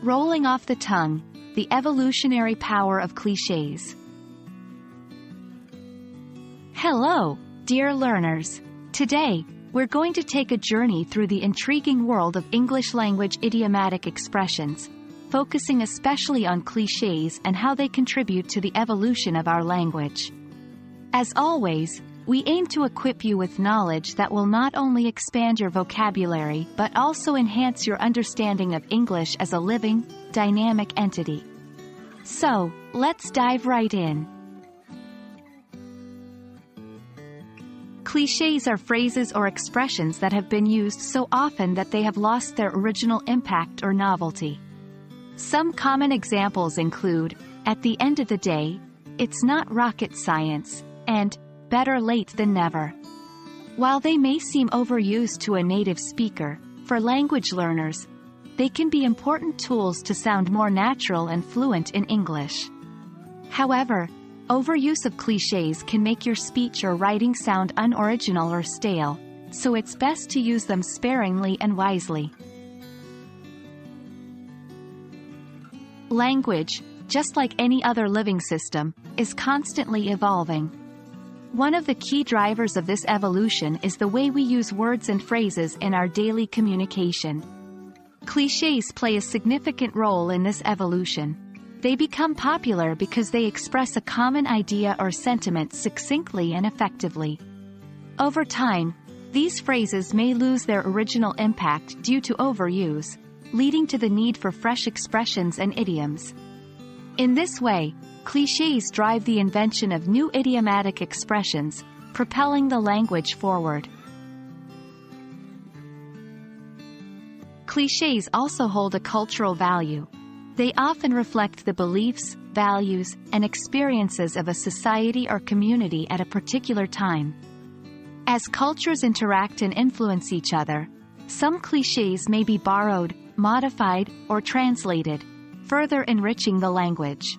Rolling off the tongue, the evolutionary power of clichés. Hello, dear learners. Today, we're going to take a journey through the intriguing world of English language idiomatic expressions, focusing especially on clichés and how they contribute to the evolution of our language. As always, we aim to equip you with knowledge that will not only expand your vocabulary but also enhance your understanding of English as a living, dynamic entity. So, let's dive right in. Clichés are phrases or expressions that have been used so often that they have lost their original impact or novelty. Some common examples include, "At the end of the day, it's not rocket science," and "better late than never." While they may seem overused to a native speaker, for language learners, they can be important tools to sound more natural and fluent in English. However, overuse of clichés can make your speech or writing sound unoriginal or stale, so it's best to use them sparingly and wisely. Language, just like any other living system, is constantly evolving. One of the key drivers of this evolution is the way we use words and phrases in our daily communication. Clichés play a significant role in this evolution. They become popular because they express a common idea or sentiment succinctly and effectively. Over time, these phrases may lose their original impact due to overuse, leading to the need for fresh expressions and idioms. In this way, clichés drive the invention of new idiomatic expressions, propelling the language forward. Clichés also hold a cultural value. They often reflect the beliefs, values, and experiences of a society or community at a particular time. As cultures interact and influence each other, some clichés may be borrowed, modified, or translated, further enriching the language.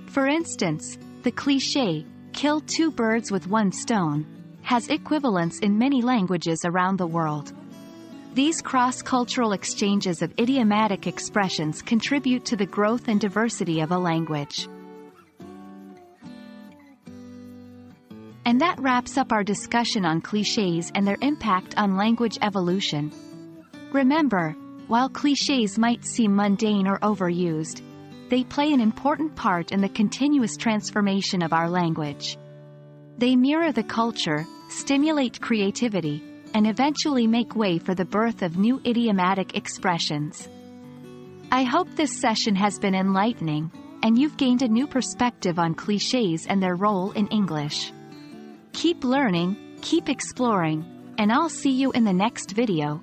For instance, the cliché, "kill two birds with one stone," has equivalents in many languages around the world. These cross-cultural exchanges of idiomatic expressions contribute to the growth and diversity of a language. And that wraps up our discussion on clichés and their impact on language evolution. Remember, while clichés might seem mundane or overused, they play an important part in the continuous transformation of our language. They mirror the culture, stimulate creativity, and eventually make way for the birth of new idiomatic expressions. I hope this session has been enlightening, and you've gained a new perspective on clichés and their role in English. Keep learning, keep exploring, and I'll see you in the next video.